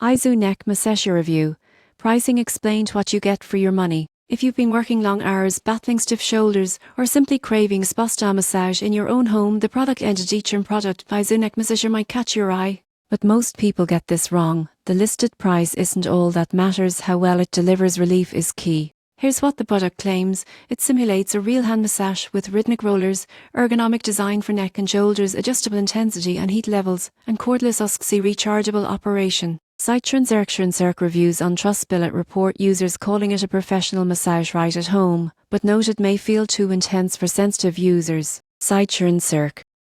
HiZoo Neck Massager Review. Pricing explained what you get for your money. If you've been working long hours, battling stiff shoulders, or simply craving spa-style massage in your own home, the product entity term product HiZoo Neck Massager might catch your eye. But most people get this wrong. The listed price isn't all that matters, how well it delivers relief is key. Here's what the product claims. It simulates a real hand massage with rhythmic rollers, ergonomic design for neck and shoulders, adjustable intensity and heat levels, and cordless USC rechargeable operation. Site reviews on Trustpilot report users calling it a professional massage right at home, but note it may feel too intense for sensitive users. Site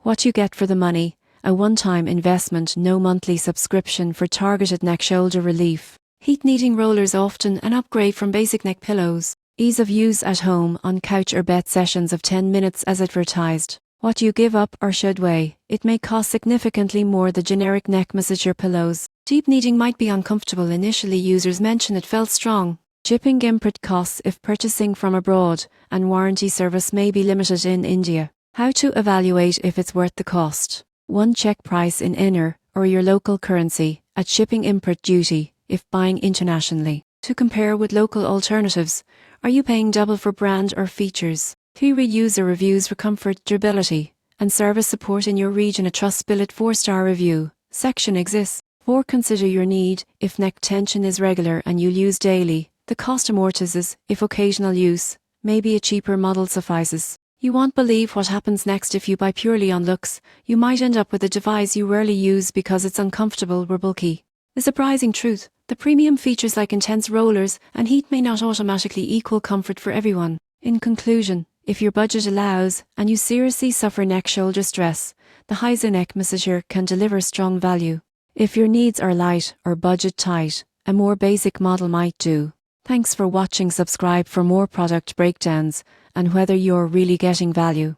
what you get for the money. A one-time investment, no monthly subscription for targeted neck shoulder relief. Heat-needing rollers often an upgrade from basic neck pillows. Ease of use at home, on couch or bed sessions of 10 minutes as advertised. What you give up or should weigh. It may cost significantly more the generic neck massager pillows. Deep kneading might be uncomfortable initially. Users mention it felt strong. Shipping import costs if purchasing from abroad, and warranty service may be limited in India. How to evaluate if it's worth the cost. 1. Check price in INR or your local currency at shipping import duty if buying internationally. To compare with local alternatives, are you paying double for brand or features? 3. Read user reviews for comfort, durability, and service support in your region. A Trustpilot 4-star review section exists. 4. Consider your need. If neck tension is regular and you'll use daily, the cost amortizes. If occasional use, maybe a cheaper model suffices. You won't believe what happens next if you buy purely on looks. You might end up with a device you rarely use because it's uncomfortable or bulky. The surprising truth, the premium features like intense rollers and heat may not automatically equal comfort for everyone. In conclusion, if your budget allows and you seriously suffer neck-shoulder stress, the HiZoo Neck Massager can deliver strong value. If your needs are light or budget tight, a more basic model might do. Thanks for watching. Subscribe for more product breakdowns and whether you're really getting value.